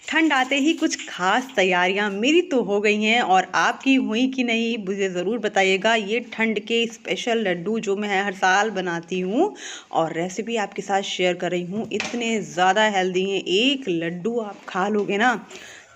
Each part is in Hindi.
ठंड आते ही कुछ खास तैयारियां मेरी तो हो गई हैं और आपकी हुई कि नहीं मुझे ज़रूर बताइएगा। ये ठंड के स्पेशल लड्डू जो मैं हर साल बनाती हूँ और रेसिपी आपके साथ शेयर कर रही हूँ, इतने ज़्यादा हेल्दी हैं। एक लड्डू आप खा लोगे ना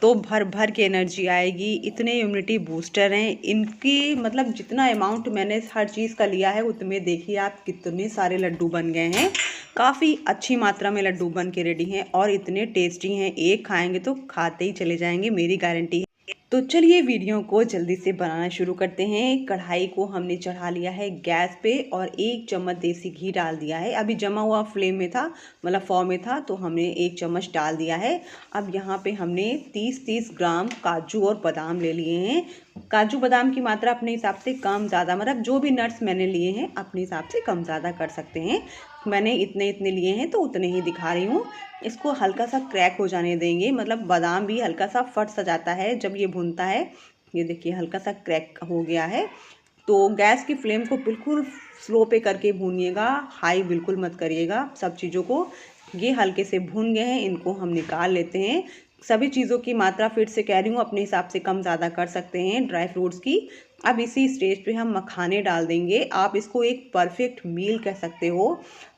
तो भर भर के एनर्जी आएगी। इतने इम्यूनिटी बूस्टर हैं इनकी, मतलब जितना अमाउंट मैंने हर चीज़ का लिया है उतने देखिए आप कितने सारे लड्डू बन गए हैं। काफ़ी अच्छी मात्रा में लड्डू बन के रेडी हैं और इतने टेस्टी हैं, एक खाएंगे तो खाते ही चले जाएंगे, मेरी गारंटी है। तो चलिए वीडियो को जल्दी से बनाना शुरू करते हैं। कढ़ाई को हमने चढ़ा लिया है गैस पे और 1 चम्मच देसी घी डाल दिया है। अभी जमा हुआ फ्लेम में था, मतलब फॉर्म में था, तो हमने 1 चम्मच डाल दिया है। अब यहाँ पे हमने 30-30 ग्राम काजू और बादाम ले लिए हैं। काजू बादाम की मात्रा अपने हिसाब से कम ज़्यादा, मतलब जो भी नट्स मैंने लिए हैं अपने हिसाब से कम ज़्यादा कर सकते हैं। मैंने इतने इतने लिए हैं तो उतने ही दिखा रही हूँ। इसको हल्का सा क्रैक हो जाने देंगे, मतलब बादाम भी हल्का सा फट सा जाता है जब ये भुनता है। ये देखिए हल्का सा क्रैक हो गया है। तो गैस की फ्लेम को बिल्कुल स्लो पे करके भूनिएगा, हाई बिल्कुल मत करिएगा सब चीज़ों को। ये हल्के से भून गए हैं, इनको हम निकाल लेते हैं। सभी चीज़ों की मात्रा फिर से कह रही हूँ अपने हिसाब से कम ज़्यादा कर सकते हैं ड्राई फ्रूट्स की। अब इसी स्टेज पे हम मखाने डाल देंगे। आप इसको एक परफेक्ट मील कह सकते हो।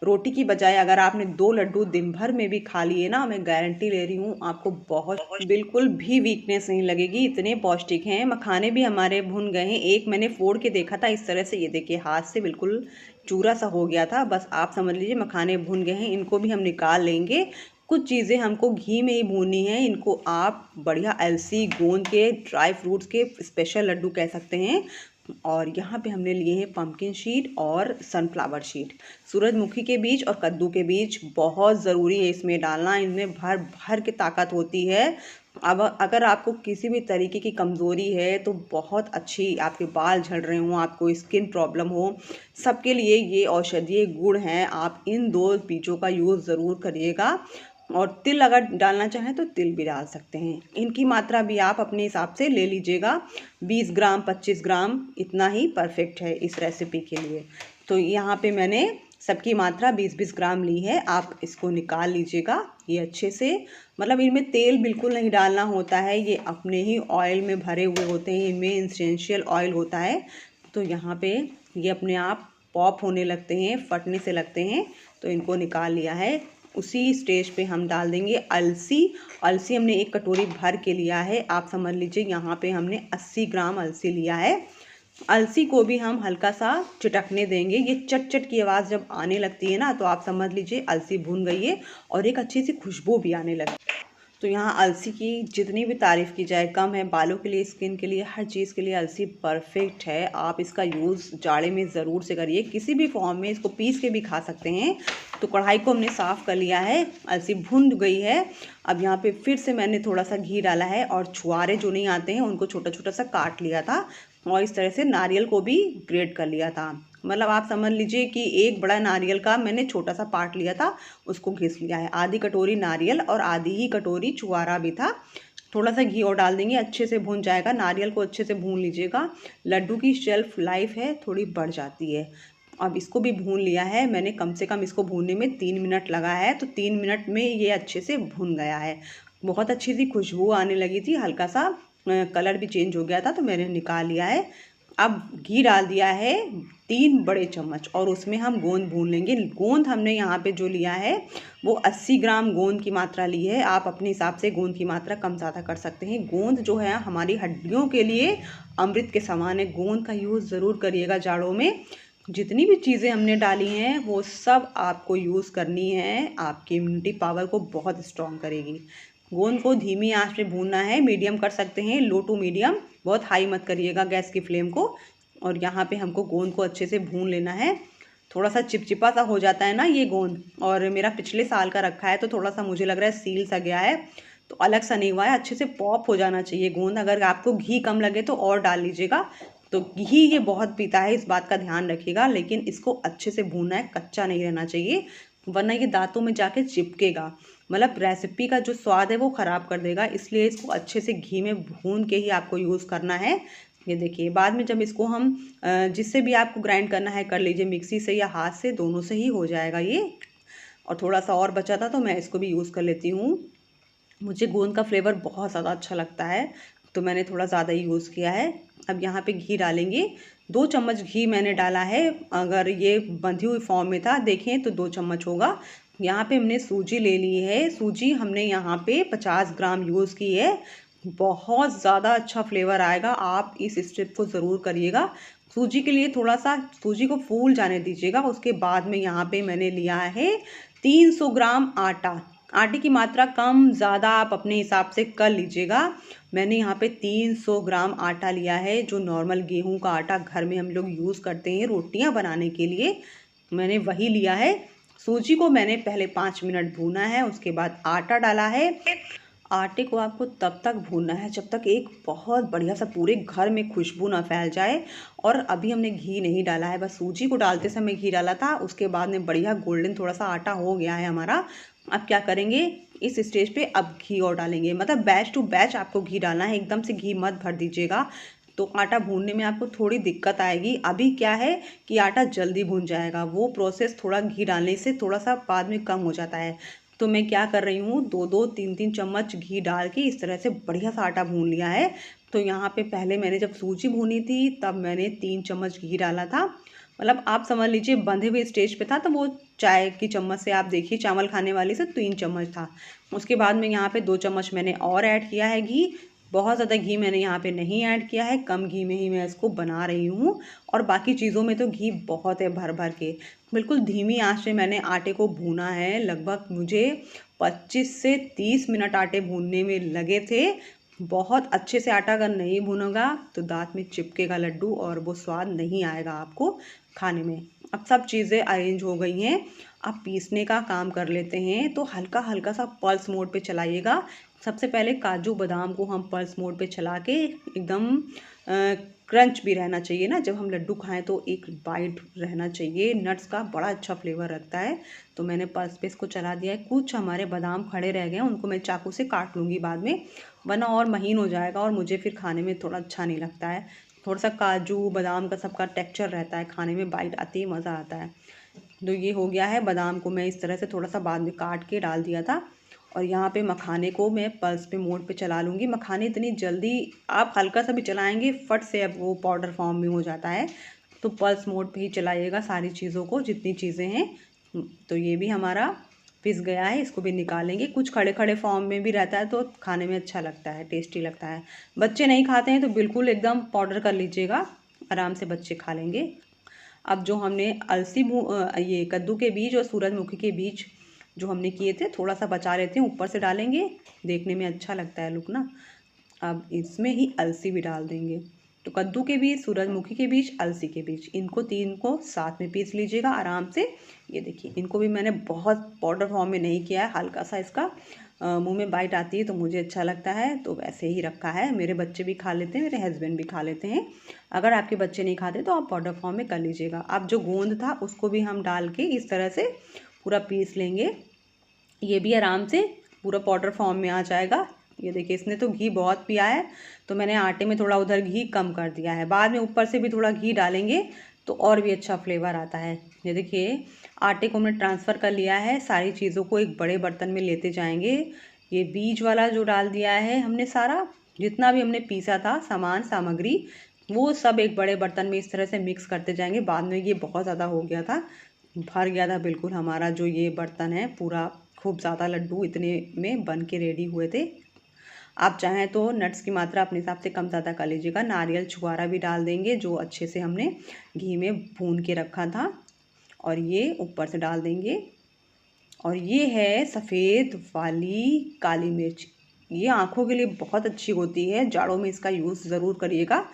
रोटी की बजाय अगर आपने 2 लड्डू दिन भर में भी खा लिए ना, मैं गारंटी ले रही हूँ आपको बहुत बिल्कुल भी वीकनेस नहीं लगेगी, इतने पौष्टिक हैं। मखाने भी हमारे भुन गए हैं। एक मैंने फोड़ के देखा था इस तरह से, ये देखिए हाथ से बिल्कुल चूरा सा हो गया था। बस आप समझ लीजिए मखाने भुन गए हैं, इनको भी हम निकाल लेंगे। कुछ चीज़ें हमको घी में ही भूननी है। इनको आप बढ़िया अलसी गोंद के ड्राई फ्रूट्स के स्पेशल लड्डू कह सकते हैं। और यहाँ पे हमने लिए हैं पम्पकिन सीड और सनफ्लावर सीड। सूरजमुखी के बीज और कद्दू के बीज बहुत ज़रूरी है इसमें डालना, इनमें भर भर के ताकत होती है। अब अगर आपको किसी भी तरीके की कमज़ोरी है तो बहुत अच्छी, आपके बाल झड़ रहे हों, आपको स्किन प्रॉब्लम हो, सबके लिए ये औषधीय गुण हैं। आप इन 2 बीजों का यूज़ ज़रूर करिएगा। और तिल अगर डालना चाहें तो तिल भी डाल सकते हैं। इनकी मात्रा भी आप अपने हिसाब से ले लीजिएगा। 20 ग्राम 25 ग्राम इतना ही परफेक्ट है इस रेसिपी के लिए। तो यहाँ पे मैंने सबकी मात्रा 20-20 ग्राम ली है। आप इसको निकाल लीजिएगा ये अच्छे से। मतलब इनमें तेल बिल्कुल नहीं डालना होता है, ये अपने ही ऑयल में भरे हुए होते हैं, इनमें एसेंशियल ऑयल होता है। तो यहाँ पे ये अपने आप पॉप होने लगते हैं, फटने से लगते हैं। तो इनको निकाल लिया है। उसी स्टेज पे हम डाल देंगे अलसी। अलसी हमने 1 कटोरी भर के लिया है। आप समझ लीजिए यहाँ पे हमने 80 ग्राम अलसी लिया है। अलसी को भी हम हल्का सा चटकने देंगे। ये चट चट की आवाज़ जब आने लगती है ना तो आप समझ लीजिए अलसी भून गई है और एक अच्छी सी खुशबू भी आने लगी। तो यहाँ अलसी की जितनी भी तारीफ़ की जाए कम है। बालों के लिए, स्किन के लिए, हर चीज़ के लिए अलसी परफेक्ट है। आप इसका यूज़ जाड़े में ज़रूर से करिए, किसी भी फॉर्म में इसको पीस के भी खा सकते हैं। तो कढ़ाई को हमने साफ़ कर लिया है, अलसी भुन गई है। अब यहाँ पे फिर से मैंने थोड़ा सा घी डाला है और छुआरे जो नहीं आते हैं उनको छोटा छोटा सा काट लिया था और इस तरह से नारियल को भी ग्रेट कर लिया था। मतलब आप समझ लीजिए कि एक बड़ा नारियल का मैंने छोटा सा पार्ट लिया था, उसको घिस लिया है। आधी कटोरी नारियल और आधी ही कटोरी छुआरा भी था। थोड़ा सा घी और डाल देंगे, अच्छे से भून जाएगा। नारियल को अच्छे से भून लीजिएगा, लड्डू की शेल्फ लाइफ है थोड़ी बढ़ जाती है। अब इसको भी भून लिया है मैंने, कम से कम इसको भूनने में 3 मिनट लगा है। तो 3 मिनट में ये अच्छे से भून गया है। बहुत अच्छी सी खुशबू आने लगी थी, हल्का सा कलर भी चेंज हो गया था, तो मैंने निकाल लिया है। अब घी डाल दिया है 3 बड़े चम्मच और उसमें हम गोंद भून लेंगे। गोंद हमने यहाँ पे जो लिया है वो 80 ग्राम गोंद की मात्रा ली है। आप अपने हिसाब से गोंद की मात्रा कम ज़्यादा कर सकते हैं। गोंद जो है हमारी हड्डियों के लिए अमृत के समान है। गोंद का यूज़ ज़रूर करिएगा जाड़ों में। जितनी भी चीज़ें हमने डाली हैं वो सब आपको यूज़ करनी है, आपकी इम्यूनिटी पावर को बहुत स्ट्रॉन्ग करेगी। गोंद को धीमी आंच पे भूनना है, मीडियम कर सकते हैं, लो टू मीडियम, बहुत हाई मत करिएगा गैस की फ्लेम को। और यहाँ पे हमको गोंद को अच्छे से भून लेना है। थोड़ा सा चिपचिपा सा हो जाता है ना ये गोंद, और मेरा पिछले साल का रखा है तो थोड़ा सा मुझे लग रहा है सील सा गया है, तो अलग सा नहीं हुआ है। अच्छे से पॉप हो जाना चाहिए गोंद। अगर आपको घी कम लगे तो और डाल लीजिएगा। तो घी ये बहुत पीता है, इस बात का ध्यान रखिएगा। लेकिन इसको अच्छे से भूनना है, कच्चा नहीं रहना चाहिए, वरना ये दांतों में जाके चिपकेगा, मतलब रेसिपी का जो स्वाद है वो ख़राब कर देगा। इसलिए इसको अच्छे से घी में भून के ही आपको यूज़ करना है। ये देखिए बाद में जब इसको हम जिससे भी आपको ग्राइंड करना है कर लीजिए, मिक्सी से या हाथ से, दोनों से ही हो जाएगा ये। और थोड़ा सा और बचा था तो मैं इसको भी यूज़ कर लेती हूँ। मुझे गोंद का फ्लेवर बहुत ज़्यादा अच्छा लगता है, तो मैंने थोड़ा ज़्यादा ही यूज़ किया है। अब यहाँ पे घी डालेंगे, 2 चम्मच घी मैंने डाला है। अगर ये बंधी हुई फॉर्म में था देखें तो 2 चम्मच होगा। यहाँ पे हमने सूजी ले ली है, सूजी हमने यहाँ पे 50 ग्राम यूज़ की है। बहुत ज़्यादा अच्छा फ्लेवर आएगा, आप इस स्टेप को ज़रूर करिएगा। सूजी के लिए थोड़ा सा सूजी को फूल जाने दीजिएगा। उसके बाद में यहाँ पे मैंने लिया है 300 ग्राम आटा। आटे की मात्रा कम ज़्यादा आप अपने हिसाब से कर लीजिएगा। मैंने यहाँ पे 300 ग्राम आटा लिया है, जो नॉर्मल गेहूं का आटा घर में हम लोग यूज़ करते हैं रोटियां बनाने के लिए, मैंने वही लिया है। सूजी को मैंने पहले 5 मिनट भूना है, उसके बाद आटा डाला है। आटे को आपको तब तक भूनना है जब तक एक बहुत बढ़िया सा पूरे घर में खुशबू ना फैल जाए। और अभी हमने घी नहीं डाला है, बस सूजी को डालते समय घी डाला था। उसके बाद में बढ़िया गोल्डन थोड़ा सा आटा हो गया है हमारा। अब क्या करेंगे, इस स्टेज पे अब घी और डालेंगे, मतलब बैच टू बैच आपको घी डालना है, एकदम से घी मत भर दीजिएगा, तो आटा भूनने में आपको थोड़ी दिक्कत आएगी। अभी क्या है कि आटा जल्दी भून जाएगा, वो प्रोसेस थोड़ा घी डालने से थोड़ा सा बाद में कम हो जाता है। तो मैं क्या कर रही हूँ, 2-2 3-3 चम्मच घी डाल के इस तरह से बढ़िया सा आटा भून लिया है। तो यहाँ पे पहले मैंने जब सूजी भूनी थी तब मैंने 3 चम्मच घी डाला था, मतलब आप समझ लीजिए बंधे हुए स्टेज पे था तो वो चाय की चम्मच से आप देखिए, चावल खाने वाली से 3 चम्मच था। उसके बाद में यहाँ पे 2 चम्मच मैंने और ऐड किया है घी। बहुत ज़्यादा घी मैंने यहाँ पे नहीं ऐड किया है, कम घी में ही मैं इसको बना रही हूँ। और बाकी चीज़ों में तो घी बहुत है भर भर के। बिल्कुल धीमी आंच में मैंने आटे को भूना है, लगभग मुझे 25 से 30 मिनट आटे भूनने में लगे थे। बहुत अच्छे से आटा अगर नहीं भूनोगा तो दांत में चिपकेगा लड्डू और वो स्वाद नहीं आएगा आपको खाने में। अब सब चीज़ें अरेंज हो गई हैं, अब पीसने का काम कर लेते हैं। तो हल्का हल्का सा पल्स मोड पे चलाइएगा। सबसे पहले काजू बादाम को हम पल्स मोड पे चला के एकदम क्रंच भी रहना चाहिए ना, जब हम लड्डू खाएं तो एक बाइट रहना चाहिए, नट्स का बड़ा अच्छा फ्लेवर रखता है। तो मैंने पल्स पे इसको चला दिया है। कुछ हमारे बादाम खड़े रह गए हैं, उनको मैं चाकू से काट लूँगी बाद में, वरना और महीन हो जाएगा और मुझे फिर खाने में थोड़ा अच्छा नहीं लगता है। थोड़ा सा काजू बादाम का सबका टेक्सचर रहता है, खाने में बाइट आती है, मज़ा आता है। तो ये हो गया है। बादाम को मैं इस तरह से थोड़ा सा बाद में काट के डाल दिया था। और यहाँ पे मखाने को मैं पल्स पे मोड पे चला लूँगी। मखाने इतनी जल्दी आप हल्का सा भी चलाएंगे फट से अब वो पाउडर फॉर्म में हो जाता है, तो पल्स मोड पे ही चलाइएगा सारी चीज़ों को, जितनी चीज़ें हैं। तो ये भी हमारा पिस गया है, इसको भी निकालेंगे। कुछ खड़े खड़े फॉर्म में भी रहता है तो खाने में अच्छा लगता है, टेस्टी लगता है। बच्चे नहीं खाते हैं तो बिल्कुल एकदम पाउडर कर लीजिएगा, आराम से बच्चे खा लेंगे। अब जो हमने ये कद्दू के बीज और सूरजमुखी के बीज जो हमने किए थे थोड़ा सा बचा लेते हैं, ऊपर से डालेंगे, देखने में अच्छा लगता है लुक ना। अब इसमें ही अलसी भी डाल देंगे। तो कद्दू के बीज, सूरजमुखी के बीज, अलसी के बीज, इनको तीन को साथ में पीस लीजिएगा आराम से। ये देखिए, इनको भी मैंने बहुत पाउडर फॉर्म में नहीं किया है, हल्का सा इसका मुंह में बाइट आती है तो मुझे अच्छा लगता है, तो वैसे ही रखा है। मेरे बच्चे भी खा लेते हैं, मेरे हस्बैंड भी खा लेते हैं। अगर आपके बच्चे नहीं खाते तो आप पाउडर फॉर्म में कर लीजिएगा। अब जो गोंद था उसको भी हम डाल के इस तरह से पूरा पीस लेंगे। ये भी आराम से पूरा पाउडर फॉर्म में आ जाएगा। ये देखिए, इसने तो घी बहुत पिया है तो मैंने आटे में थोड़ा उधर घी कम कर दिया है। बाद में ऊपर से भी थोड़ा घी डालेंगे तो और भी अच्छा फ्लेवर आता है। ये देखिए, आटे को हमने ट्रांसफ़र कर लिया है, सारी चीज़ों को एक बड़े बर्तन में लेते जाएंगे। ये बीज वाला जो डाल दिया है हमने, सारा जितना भी हमने पीसा था सामान सामग्री, वो सब एक बड़े बर्तन में इस तरह से मिक्स करते जाएंगे। बाद में ये बहुत ज़्यादा हो गया था, भर गया था बिल्कुल हमारा जो ये बर्तन है पूरा, खूब ज़्यादा लड्डू इतने में बन के रेडी हुए थे। आप चाहें तो नट्स की मात्रा अपने हिसाब से कम ज़्यादा कर लीजिएगा। नारियल छुआरा भी डाल देंगे जो अच्छे से हमने घी में भून के रखा था, और ये ऊपर से डाल देंगे। और ये है सफ़ेद वाली काली मिर्च, ये आँखों के लिए बहुत अच्छी होती है, जाड़ों में इसका यूज़ ज़रूर करिएगा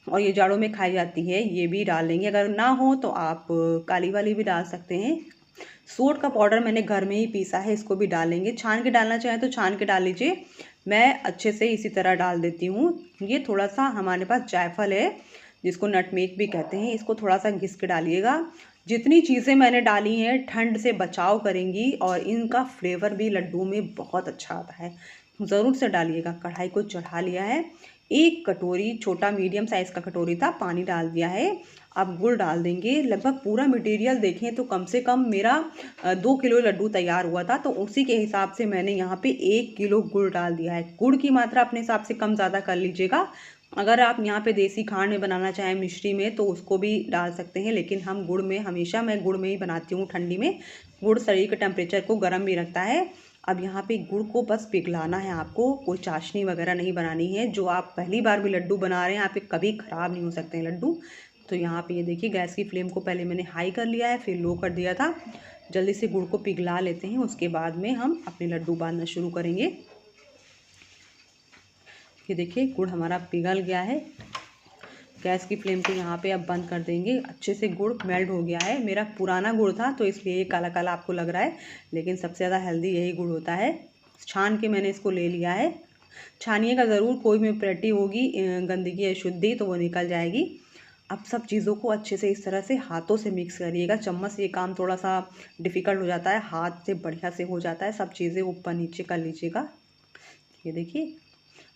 और ये जाड़ों में खाई जाती है। ये भी डाल लेंगे, अगर ना हो तो आप काली वाली भी डाल सकते हैं। सूंठ का पाउडर मैंने घर में ही पीसा है, इसको भी डालेंगे। छान के डालना चाहें तो छान के डाल लीजिए, मैं अच्छे से इसी तरह डाल देती हूँ। ये थोड़ा सा हमारे पास जायफल है जिसको नटमेग भी कहते हैं, इसको थोड़ा सा घिस के डालिएगा। जितनी चीज़ें मैंने डाली हैं ठंड से बचाव करेंगी और इनका फ्लेवर भी लड्डू में बहुत अच्छा आता है, ज़रूर से डालिएगा। कढ़ाई को चढ़ा लिया है, 1 कटोरी, छोटा मीडियम साइज़ का कटोरी था, पानी डाल दिया है। अब गुड़ डाल देंगे। लगभग पूरा मटेरियल देखें तो कम से कम मेरा 2 किलो लड्डू तैयार हुआ था, तो उसी के हिसाब से मैंने यहाँ पे 1 किलो गुड़ डाल दिया है। गुड़ की मात्रा अपने हिसाब से कम ज़्यादा कर लीजिएगा। अगर आप यहाँ पे देसी खांड में बनाना चाहें मिश्री में तो उसको भी डाल सकते हैं, लेकिन हम गुड़ में, हमेशा मैं गुड़ में ही बनाती हूँ ठंडी में। गुड़ शरीर के टेम्परेचर को गर्म भी रखता है। अब यहाँ पे गुड़ को बस पिघलाना है आपको, कोई चाशनी वगैरह नहीं बनानी है। जो आप पहली बार भी लड्डू बना रहे हैं, यहाँ पे कभी ख़राब नहीं हो सकते हैं लड्डू। तो यहाँ पे ये देखिए, गैस की फ्लेम को पहले मैंने हाई कर लिया है, फिर लो कर दिया था। जल्दी से गुड़ को पिघला लेते हैं, उसके बाद में हम अपने लड्डू बांधना शुरू करेंगे। ये देखिए, गुड़ हमारा पिघल गया है। गैस की फ्लेम को यहाँ पे अब बंद कर देंगे। अच्छे से गुड़ मेल्ट हो गया है। मेरा पुराना गुड़ था तो इसलिए ये काला काला आपको लग रहा है, लेकिन सबसे ज़्यादा हेल्दी यही गुड़ होता है। छान के मैंने इसको ले लिया है। छानिएगा ज़रूर, कोई भी इम्प्योरिटी होगी, गंदगी या शुद्धि, तो वो निकल जाएगी। अब सब चीज़ों को अच्छे से इस तरह से हाथों से मिक्स करिएगा। चम्मच से ये काम थोड़ा सा डिफ़िकल्ट हो जाता है, हाथ से बढ़िया से हो जाता है। सब चीज़ें ऊपर नीचे कर लीजिएगा। ये देखिए,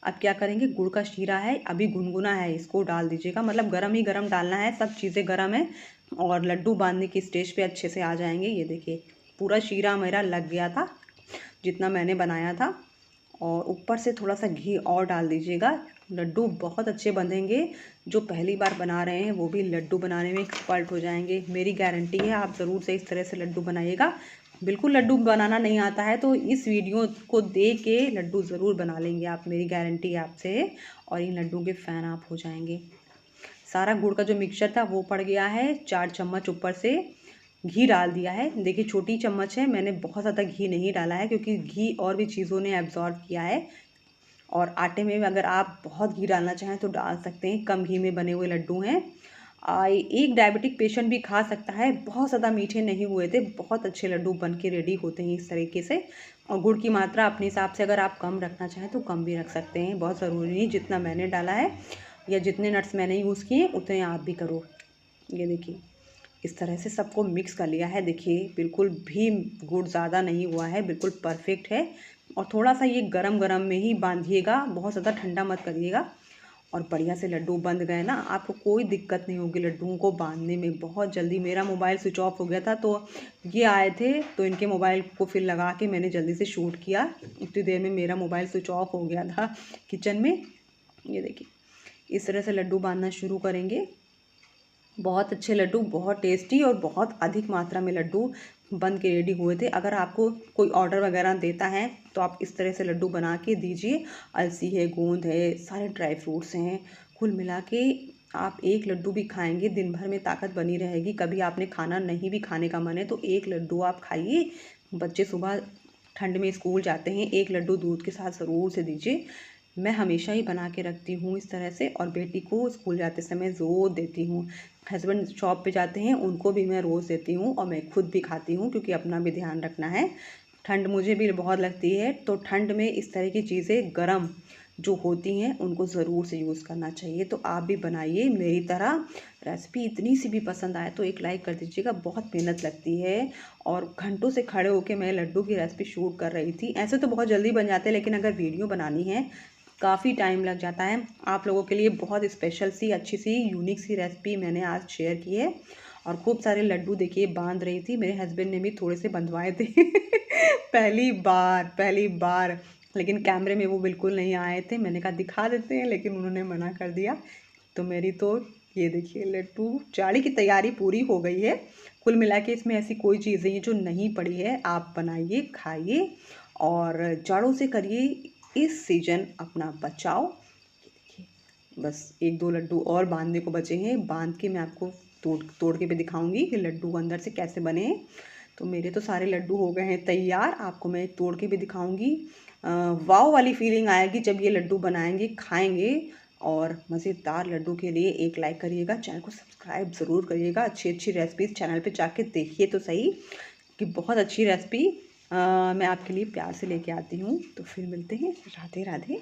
अब क्या करेंगे, गुड़ का शीरा है, अभी गुनगुना है, इसको डाल दीजिएगा। मतलब गरम ही गरम डालना है, सब चीज़ें गरम है और लड्डू बांधने की स्टेज पे अच्छे से आ जाएंगे। ये देखिए, पूरा शीरा मेरा लग गया था जितना मैंने बनाया था। और ऊपर से थोड़ा सा घी और डाल दीजिएगा। लड्डू बहुत अच्छे बंधेंगे। जो पहली बार बना रहे हैं वो भी लड्डू बनाने में एक्सपर्ट हो जाएंगे, मेरी गारंटी है। आप ज़रूर से इस तरह से लड्डू बनाइएगा। बिल्कुल लड्डू बनाना नहीं आता है तो इस वीडियो को देख के लड्डू ज़रूर बना लेंगे आप, मेरी गारंटी है आपसे। और इन लड्डू के फ़ैन आप हो जाएंगे। सारा गुड़ का जो मिक्सचर था वो पड़ गया है। 4 चम्मच ऊपर से घी डाल दिया है। देखिए, छोटी चम्मच है, मैंने बहुत ज़्यादा घी नहीं डाला है क्योंकि घी और भी चीज़ों ने एब्जॉर्ब किया है। और आटे में भी अगर आप बहुत घी डालना चाहें तो डाल सकते हैं। कम घी में बने हुए लड्डू हैं। एक डायबिटिक पेशेंट भी खा सकता है। बहुत ज़्यादा मीठे नहीं हुए थे, बहुत अच्छे लड्डू बन के रेडी होते हैं इस तरीके से। और गुड़ की मात्रा अपने हिसाब से अगर आप कम रखना चाहें तो कम भी रख सकते हैं, बहुत ज़रूरी नहीं जितना मैंने डाला है या जितने नट्स मैंने यूज़ किए उतने आप भी करो। ये देखिए, इस तरह से सबको मिक्स कर लिया है। देखिए, बिल्कुल भी गुड़ ज़्यादा नहीं हुआ है, बिल्कुल परफेक्ट है। और थोड़ा सा ये गरम गरम में ही बांधिएगा, बहुत ज़्यादा ठंडा मत करिएगा। और बढ़िया से लड्डू बंध गए ना, आपको कोई दिक्कत नहीं होगी लड्डुओं को बांधने में। बहुत जल्दी, मेरा मोबाइल स्विच ऑफ हो गया था तो ये आए थे तो इनके मोबाइल को फिर लगा के मैंने जल्दी से शूट किया। उतनी देर में मेरा मोबाइल स्विच ऑफ हो गया था किचन में। ये देखिए, इस तरह से लड्डू बांधना शुरू करेंगे। बहुत अच्छे लड्डू, बहुत टेस्टी और बहुत अधिक मात्रा में लड्डू बन के रेडी हुए थे। अगर आपको कोई ऑर्डर वगैरह देता है तो आप इस तरह से लड्डू बना के दीजिए। अलसी है, गोंद है, सारे ड्राई फ्रूट्स हैं, कुल मिला के आप एक लड्डू भी खाएंगे दिन भर में ताकत बनी रहेगी। कभी आपने खाना नहीं भी खाने का मन है तो एक लड्डू आप खाइए। बच्चे सुबह ठंड में स्कूल जाते हैं, एक लड्डू दूध के साथ ज़रूर से दीजिए। मैं हमेशा ही बना के रखती हूँ इस तरह से, और बेटी को स्कूल जाते समय ज़रूर देती हूँ। हस्बैंड शॉप पे जाते हैं, उनको भी मैं रोज़ देती हूँ और मैं खुद भी खाती हूँ क्योंकि अपना भी ध्यान रखना है। ठंड मुझे भी बहुत लगती है तो ठंड में इस तरह की चीज़ें गरम जो होती हैं उनको ज़रूर से यूज़ करना चाहिए। तो आप भी बनाइए मेरी तरह। रेसिपी इतनी सी भी पसंद आए तो एक लाइक कर दीजिएगा, बहुत मेहनत लगती है। और घंटों से खड़े होकर मैं लड्डू की रेसिपी शूट कर रही थी। ऐसे तो बहुत जल्दी बन जाते हैं, लेकिन अगर वीडियो बनानी है काफ़ी टाइम लग जाता है। आप लोगों के लिए बहुत स्पेशल सी, अच्छी सी, यूनिक सी रेसिपी मैंने आज शेयर की है। और खूब सारे लड्डू देखिए बांध रही थी, मेरे हस्बैंड ने भी थोड़े से बंधवाए थे पहली बार, लेकिन कैमरे में वो बिल्कुल नहीं आए थे। मैंने कहा दिखा देते हैं, लेकिन उन्होंने मना कर दिया। तो मेरी तो ये देखिए लड्डू चाड़ी की तैयारी पूरी हो गई है। कुल मिला के इसमें ऐसी कोई चीज़ नहीं है जो नहीं पड़ी है। आप बनाइए, खाइए और जाड़ों से करिए इस सीजन अपना बचाओ। देखिए, बस 1-2 लड्डू और बांधने को बचे हैं। बांध के मैं आपको तोड़ के भी दिखाऊंगी कि लड्डू अंदर से कैसे बने। तो मेरे तो सारे लड्डू हो गए हैं तैयार, आपको मैं तोड़ के भी दिखाऊंगी। वाव वाली फीलिंग आएगी जब ये लड्डू बनाएंगे, खाएंगे। और मज़ेदार लड्डू के लिए एक लाइक करिएगा, चैनल को सब्सक्राइब ज़रूर करिएगा। अच्छी अच्छी रेसिपीज़ चैनल पे जाके देखिए तो सही, कि बहुत अच्छी रेसिपी मैं आपके लिए प्यार से लेके आती हूँ। तो फिर मिलते हैं। राधे राधे।